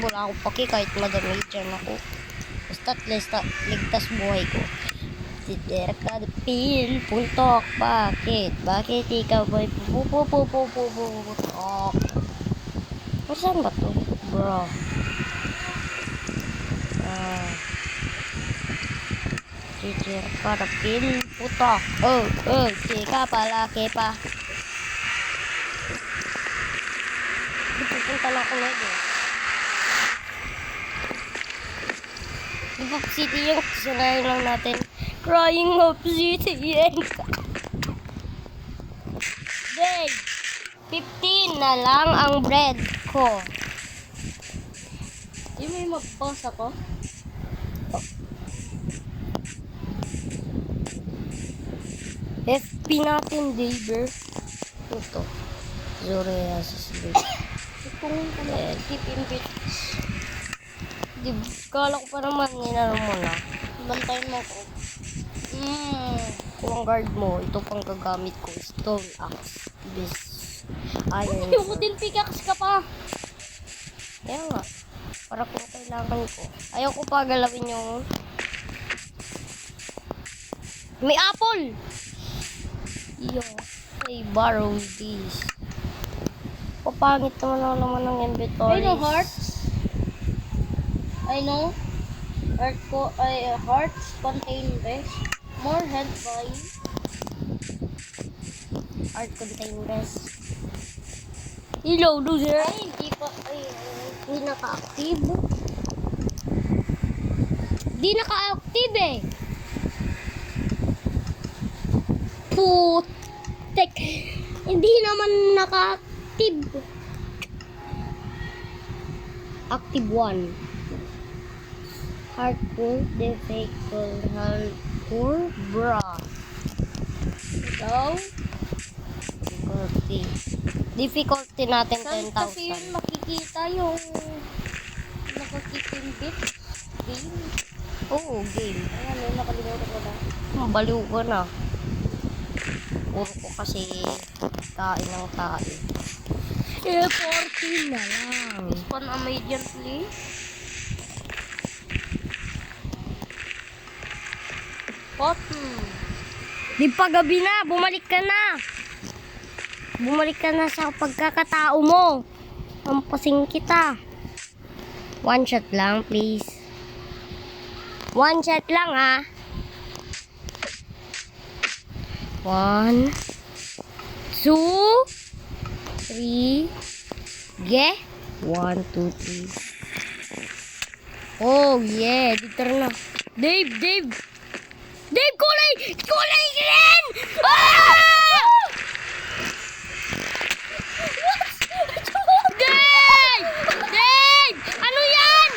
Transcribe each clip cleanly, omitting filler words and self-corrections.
wala akong paki kahit madamijan ako. Basta't ligtas buhay ko. Si Terkadpil, puntok. Bakit? Bakit ikaw boy pupupupupupuputok? Saan ba to? Bro. Si Terkadpil, putok. Chika palaki pa. Pupunta lang ako ngayon. Hip-Hop City yung sinayin lang natin. Crying Hop City yan. Day 15 na lang ang bread ko. Di may mag-pause ako? FP natin, Daber. Ito. Zorea sa sleep. Kung keep in bit. Di, kala ko pa naman, ninanong mo na. Bantayin mo ko. Kung ang guard mo, ito pang gagamit ko. Stone axe. Bis. Iron. Ayoko din pickaxe ka pa. Kaya nga. Para kung kailangan ko. Ayaw ko pa galawin yung... May apple! Yo. Hey, borrow this. Papangit naman ng inventory. I know hearts. I know. Hearts contain best. More health by. Art contain best. Hello, loser! Ay, hindi pa. Hindi naka-active. Hindi naka-active eh. Putek. Hindi naman naka-active. Active 1. Hardcore, difficult, hardcore, bra. So, Difficulty natin saan kasi yun 10,000. makikita yung nakakip in bit game? Oo, game. Ayan, may nakalimutan ko na. Mabaliw ko na. Puro ko kasi kain ng tae. 14 na lang. Spawn immediately. Cotton. Di pa gabi na, bumalik ka na. Bumalik ka na sa pagkakatao mo. Pampasing kita. One shot lang, please. One shot lang, ha. 1, 2, 3. Ge? 1, 2, 3. Oh, yeah. Dito na. Dave! Dave, kulay! Kulay green! Ah! Dave! Dave! Ano yan?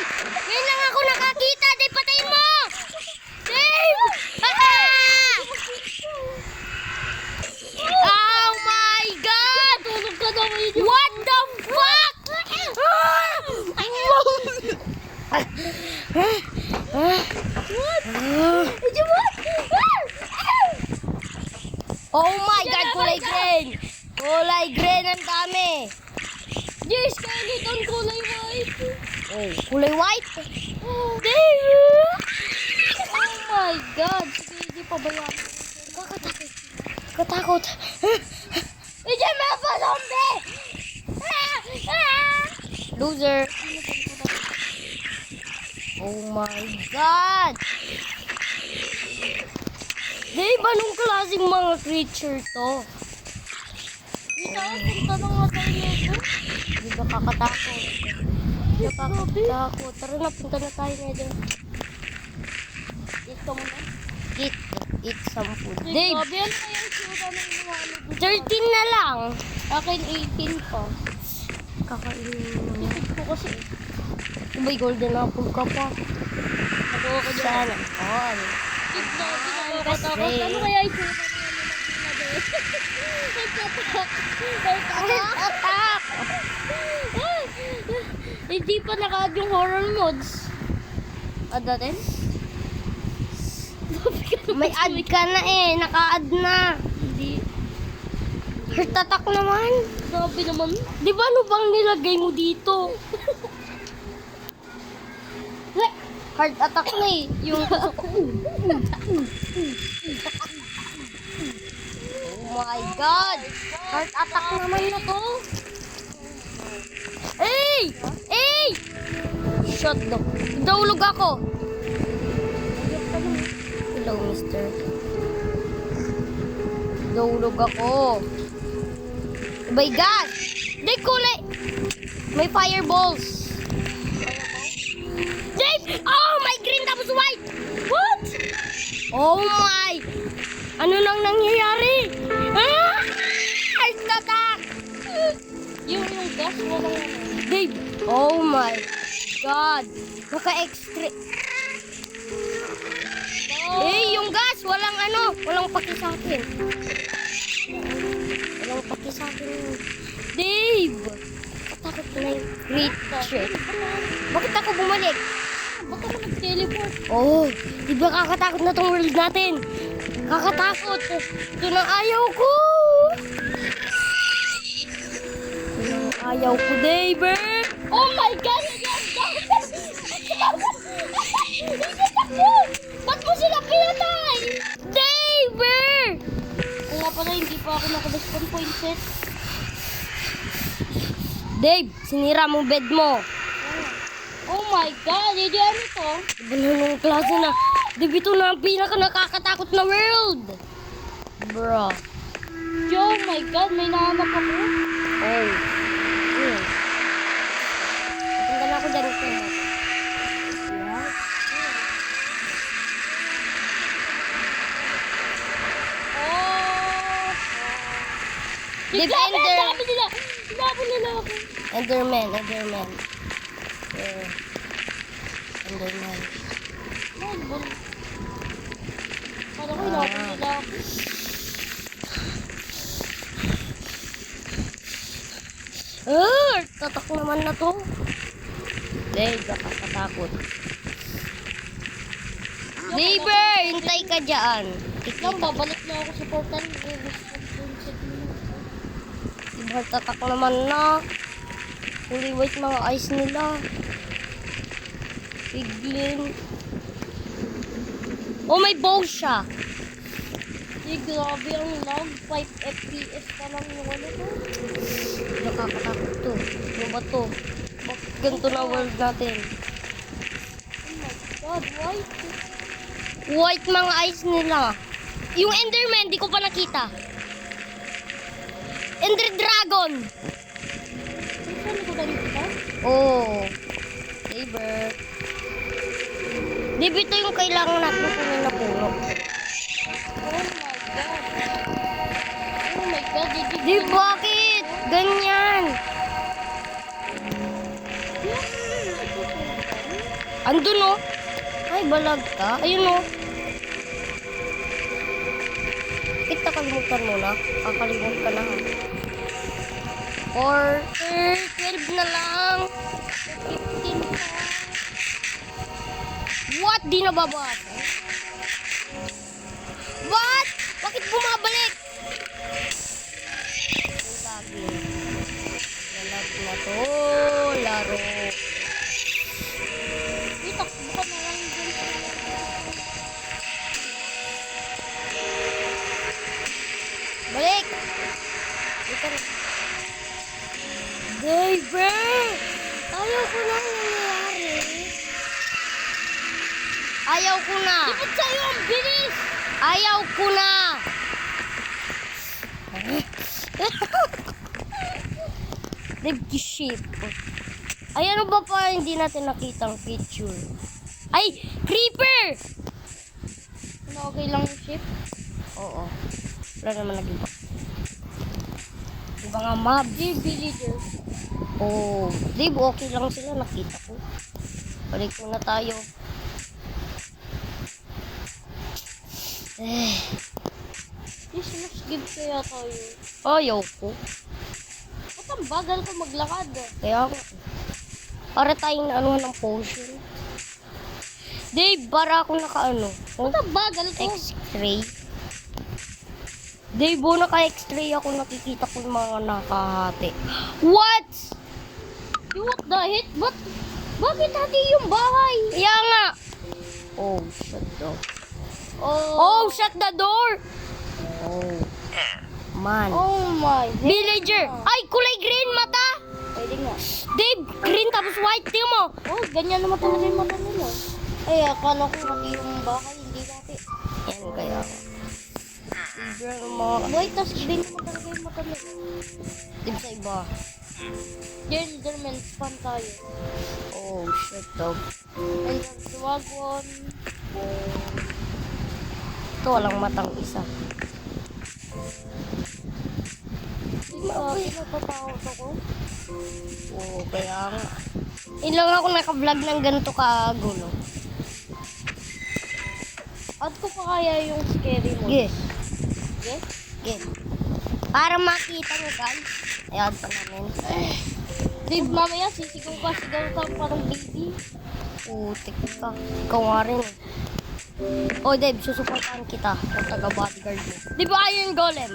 Ngayon lang ako nakakita. Dave, patayin mo! Dave! Ah! Oh my God! Tulog ka daw yun. What the fuck? Oh my God, kulay green! Kulay green ang dami! Yes, skeleton kulay white. Oh, kulay white? Oh my God. Sige, hindi pa ba yan? Kakatakot. Katakot. Hindi may pa zombie! Loser. Oh my God! Dave, anong klaseng mga creature to? Dito, punta na nga tayo nito. Hindi ka kakatakot. Hindi ka kakatakot. Tara na, punta na tayo na dyan. Dito mo na. Eat some food. Dave, Dave, grabe yan pa yung sura ng inuwalo. 13 na lang. Akin 18 pa. Kakainin mo na. Tipid ko kasi. May golden apple ka pa. Nakuha ko dyan. Sana all. Tignan, ginagawa ko Best takot. day. Ano kaya yung sura niya nila? Attack! Hindi pa naka-add yung horror mods. Add natin? May add ka na eh. Naka-add na. Hindi. Heart attack naman. Grabe naman. Di ba ano bang nilagay mo dito? Heart attack na eh. Yung gusto ko. Oh my God! Heart attack naman na to. Hey! Hey! Shut up. Daulog ako. Hello, mister. Daulog ako. Oh my God! Di kulay! May fireballs. Dave! Oh, my green tapos white! What? Oh my! Ano nang nangyayari? Ah! Heart attack! Yung gas mo lang. Dave! Oh my God! Naka-extra... Eh, yung gas! Walang paki sa akin. Walang paki sa akin. Dave! Katakot ko na yung creature. Bakit ako bumalik? Ba't ako nag-teleport? Oh, di ba kakatakot na tong world natin? Kakatakot. Ito na ayaw ko. Ito na ayaw ko, Dave. Oh my God! Ba't mo sila pinatay? Dave! Oo nga pala, hindi pa ako naka-respawn point set. Dave, sinira mo bed mo. Oh my God! Hindi ano to? Diba na nung klase na, Dave, ito na ang pinaka nakakatakot na world. Bro. Oh my God! May nahanap ako. Oh. Punta na ako dyan. Oh! Defender. Ang dami nila! Hinabol nila ako. Enderman. Yeah. Enderman. Hinabol. Parang ko hinabol nila ako. Tatak naman na to. Dave, nakakatakot. Dave, hintay ka dyan. Lang, babalik na ako sa portal. Respawn point set mo. Heart attack naman na. Fully white mga eyes nila. Piglin. Oh, may bow siya. Grabe ang lag. 5 FPS pa lang yung ano ko. Nakakatakot to. Ano ba to? Bakit ganito na world natin? Oh my God, why? White mga eyes nila. Yung Enderman, di ko pa nakita. Ender Dragon. Saan ko nakita? Oh. Saber. Di ba ito yung kailangan natin kunin na puno? Oh my God, did you Di bakit? Ganyan. Andun oh. Ay, balag ka. Ayun oh. Kita kalimutan mo na. Kakalimutan ka na. Or 12 na lang. 15 pa? What? Di nababasa? What? Bakit bumabalik? Lagi. Lalag na to. Laro. Uy, takbo ka na lang dun. Balik! Dito na. Dave! Ayaw ko na nangyayari. Ayaw ko na. Ba't sa'yo ang bilis? Ayaw ko na. Dave, ship. Ay, ano ba pa hindi natin nakitang picture? Ay, creeper! Ano, okay lang yung ship? Oo. Wala naman naging pa. Iba nga mob. Di villager. Oh, Dave, okay lang sila. Nakita ko. Balik muna tayo. Yes, mas give kaya tayo. Ayaw ko. Ba't ang bagal ko maglakad? Kaya ako. Para tayong ano ng potion. Dave, para ako naka-ano. Oh, Ba't ang bagal ko? X-ray. Dave, naka-X-ray ako. Nakikita ko yung mga nakahati. What? What the heck? Bakit hati yung bahay? Kaya nga. Oh, shut the... Oh. Oh, shut the door! Oh. Man. Oh my. Villager! Ay, kulay green mata! Pwede nga. Dave, green tapos white. Tingnan mo. Oh, ganyan naman talaga yung mata nila. Ay, akala ko pati yung bakal, hindi dati. Yan kaya. Ibang mga... Boy, tas din naman talaga yung mata nila. Dib sa iba. Enderman fan tayo. Oh, shit daw. Ender Dragon. Ito, walang matang isa. Natatakot ako. Oo, kaya nga. Ilang ako naka-vlog ng ganito kagulo. At ko pa kaya yung scary mo. Yes. Yes? Yes. Para makita nyo guys. Ayan pa namin. Dave, mamaya sisigaw ka parang baby. Putik ka. Ikaw nga rin eh. Oh, Dave, susuportahan kita. Kung taga-bodyguard mo. Di ba Iron Golem?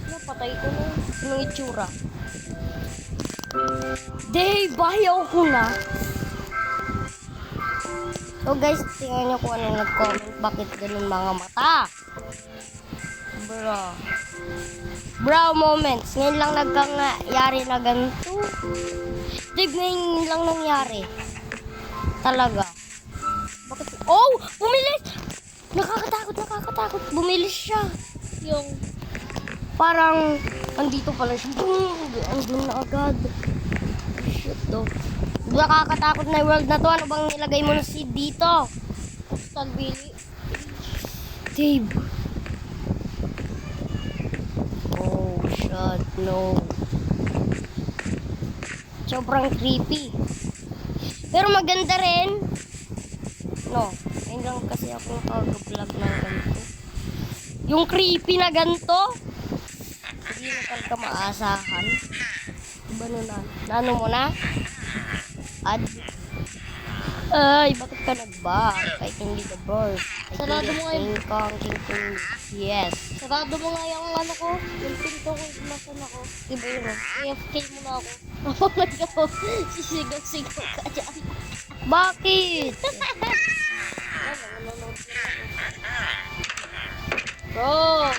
Napatay ko na. Anong itsura? Dave, bayaw ko na. So guys, tingnan nyo kung anong nag-comment. Bakit ganun mga mata? Bro. Bro moments. Ngayon lang nagkangyari na ganito. Dave, ngayon lang nangyari. Talaga. Bakit? Oh! Bumilis! Nakakatakot. Bumilis siya. Yung Parang, andito pala siya. Andun na agad. Shit, though. Nakakatakot na yung world na to. Ano bang nilagay mo na seed dito? Postal Billy. Dave. Oh, shit. No. Sobrang creepy. Pero maganda rin. No. Ngayon lang kasi ako nakag-vlog ng ganito. Yung creepy na ganito. Hindi na talaga maasahan. Diba na? Naano mo na? Ad? Ay, bakit ka nag-back? I can be the bird. Sarado mo nga yung- Yes. Sarado mo nga yung ano ko. Yung pinto ko. Nasaan ako. Diba yun? AFK mo na ako. Oh my God. Sisigaw-sigaw ka dyan. Bakit? Nanonood lang ako. Bro.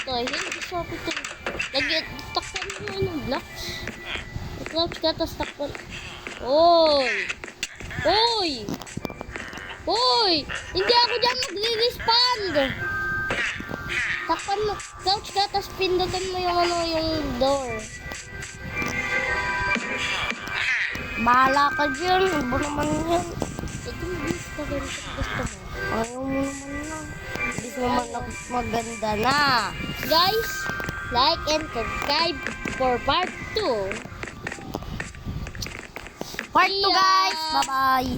Ito, hindi sa akin ito. Lagyan, takpan mo yung blocks. Blocks ka, tapos takpan. Oy! Oy! Oy! Hindi ako dyan magre-respond! Takpan mo. Couch ka, tapos pindutin mo yung ano, yung door. Bahala ka dyan. Iba naman yan. Ito, gusto ko rin sa gusto mo. Ayaw mo naman na. Hindi naman maganda na. Guys, like and subscribe for part 2. Part 2 guys. Bye-bye.